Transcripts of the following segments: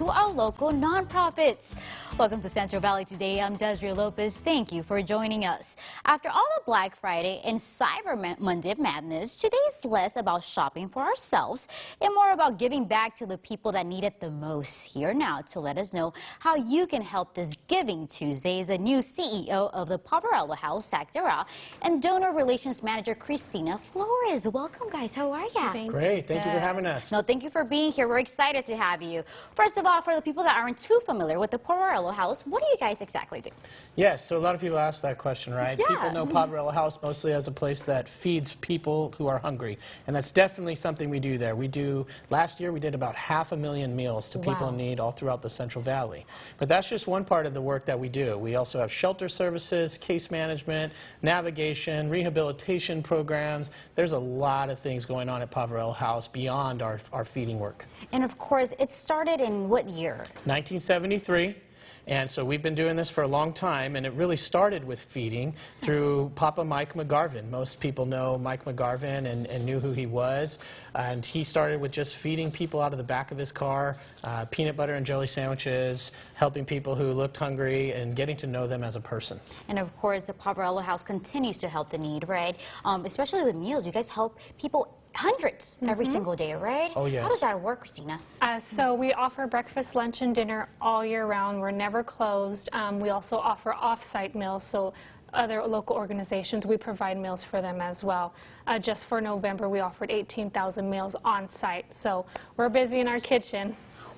to our local nonprofits. Welcome to Central Valley Today. I'm Desiree Lopez. Thank you for joining us. After all the Black Friday and Cyber Monday madness, today is less about shopping for ourselves and more about giving back to the people that need it the most. Here now to let us know how you can help this Giving Tuesday is the new CEO of the Poverello House, Zach Dura, and Donor Relations Manager Christina Flores. Welcome, guys. How are you? Great. Thank you for having us. No, thank you for being here. We're excited to have you. First of all, for the people that aren't too familiar with the Poverello House, what do you guys exactly do? Yes, so a lot of people ask that question, right? Yeah. People know Poverello House mostly as a place that feeds people who are hungry, and that's definitely something we do there. Last year we did about 500,000 meals to people in need all throughout the Central Valley. But that's just one part of the work that we do. We also have shelter services, case management, navigation, rehabilitation programs. There's a lot of things going on at Poverello House beyond our feeding work. And of course, it started in what year? 1973. And so we've been doing this for a long time, and it really started with feeding through Papa Mike McGarvin. Most people know Mike McGarvin and knew who he was. And he started with just feeding people out of the back of his car, peanut butter and jelly sandwiches, helping people who looked hungry and getting to know them as a person. And of course, the Poverello House continues to help the need, right? Especially with meals. You guys help people hundreds every single day, right? Oh, yes. How does that work, Christina? So we offer breakfast, lunch, and dinner all year round. We're never closed. We also offer off-site meals, so other local organizations, we provide meals for them as well. Just for November, we offered 18,000 meals on site, so we're busy in our kitchen.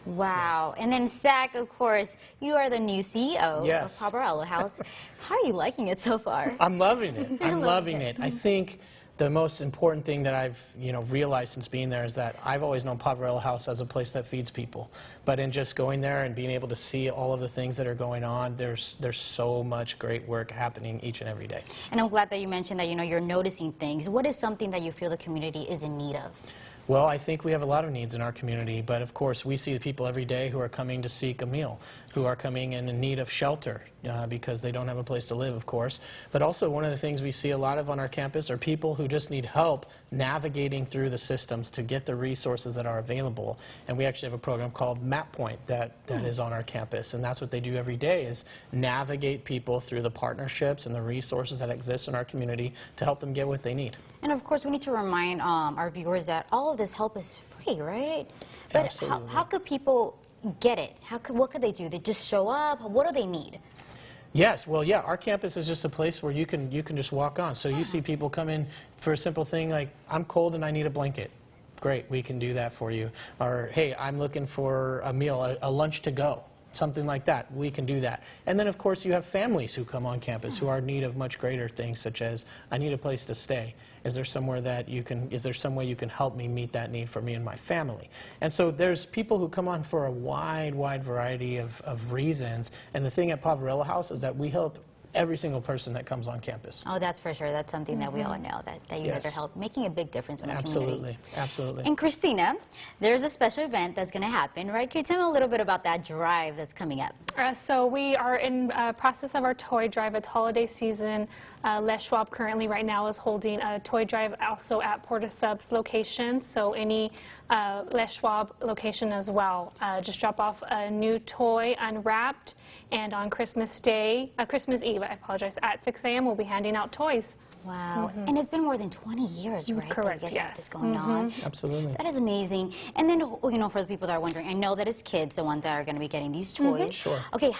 Wow. Yes. And then, Zach, of course, you are the new CEO of Poverello House. How are you liking it so far? I'm loving it. I'm loving it. I think the most important thing that I've realized since being there is that I've always known Poverello House as a place that feeds people. But in just going there and being able to see all of the things that are going on, there's so much great work happening each and every day. And I'm glad that you mentioned that you're noticing things. What is something that you feel the community is in need of? Well, I think we have a lot of needs in our community, but of course we see the people every day who are coming to seek a meal, who are coming in need of shelter because they don't have a place to live, of course. But also one of the things we see a lot of on our campus are people who just need help navigating through the systems to get the resources that are available. And we actually have a program called Map Point that is on our campus, and that's what they do every day is navigate people through the partnerships and the resources that exist in our community to help them get what they need. And of course, we need to remind our viewers that all of this help is free, right? But Absolutely. how could people get it? What could they do? They just show up? What do they need? Yes, well, yeah, our campus is just a place where you can just walk on. So you see people come in for a simple thing like, I'm cold and I need a blanket. Great, we can do that for you. Or, hey, I'm looking for a meal, a lunch to go. Something like that, we can do that. And then, of course, you have families who come on campus who are in need of much greater things, such as, I need a place to stay. Is there some way you can help me meet that need for me and my family? And so there's people who come on for a wide variety of reasons. And the thing at Poverello House is that we help every single person that comes on campus. Oh, that's for sure. That's something that we all know, that you guys are making a big difference in our community. Absolutely. And Christina, there's a special event that's going to happen, right? Can you tell me a little bit about that drive that's coming up? So we are in process of our toy drive. It's holiday season. Les Schwab currently right now is holding a toy drive also at Porta Subs location. So any Les Schwab location as well. Just drop off a new toy unwrapped. And on Christmas Eve, I apologize, at 6 a.m. we'll be handing out toys. Wow. And it's been more than 20 years, right? Correct, that you guys have yes. this going on. Absolutely. That is amazing. And then, for the people that are wondering, I know that it's kids, the ones that are going to be getting these toys. Sure. Okay,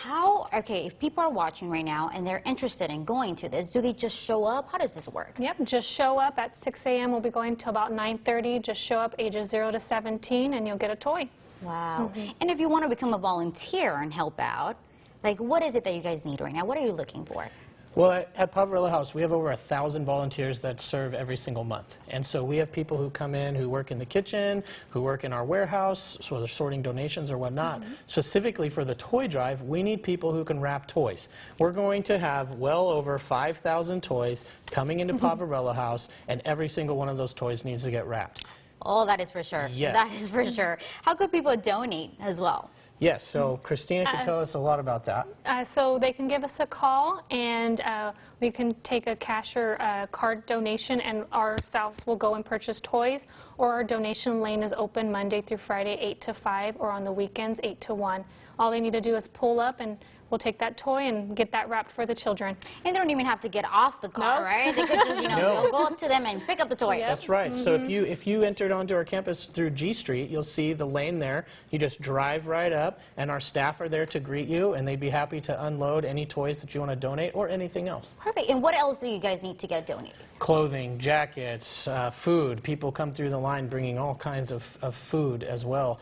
if people are watching right now and they're interested in going to this, do they just show up? How does this work? Yep, just show up at 6 a.m. We'll be going till about 9:30. Just show up ages 0 to 17 and you'll get a toy. Wow. And if you want to become a volunteer and help out, like, what is it that you guys need right now? What are you looking for? Well, at Poverello House, we have over 1,000 volunteers that serve every single month. And so we have people who come in who work in the kitchen, who work in our warehouse, so they're sorting donations or whatnot. Specifically for the toy drive, we need people who can wrap toys. We're going to have well over 5,000 toys coming into Poverello House, and every single one of those toys needs to get wrapped. Oh, that is for sure. Yes. That is for sure. How could people donate as well? Yes, so Christina can tell us a lot about that. So they can give us a call, and we can take a cash or card donation, and ourselves will go and purchase toys. or our donation lane is open Monday through Friday, 8 to 5, or on the weekends, 8 to 1. All they need to do is pull up and we'll take that toy and get that wrapped for the children. And they don't even have to get off the car, No. right? They could just, we'll go up to them and pick up the toy. Yep. That's right. So if you entered onto our campus through G Street, you'll see the lane there. You just drive right up, and our staff are there to greet you, and they'd be happy to unload any toys that you want to donate or anything else. Perfect. And what else do you guys need to get donated? Clothing, jackets, food. People come through the line bringing all kinds of food as well.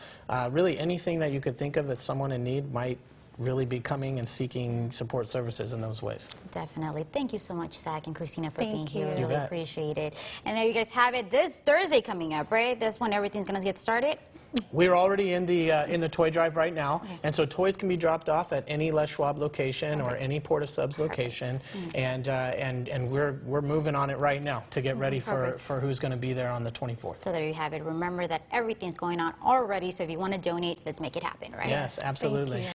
Really anything that you could think of that someone in need might really be coming and seeking support services in those ways. Definitely. Thank you so much, Zach and Christina, for being Thank here. you. We You really bet. appreciate it. And there you guys have it. This Thursday coming up, right? That's when everything's going to get started. We're already in the toy drive right now, and so toys can be dropped off at any Les Schwab location or any Porta Subs location, and we're moving on it right now to get ready for who's going to be there on the 24th. So there you have it. Remember that everything's going on already, so if you want to donate, let's make it happen, right? Yes, absolutely.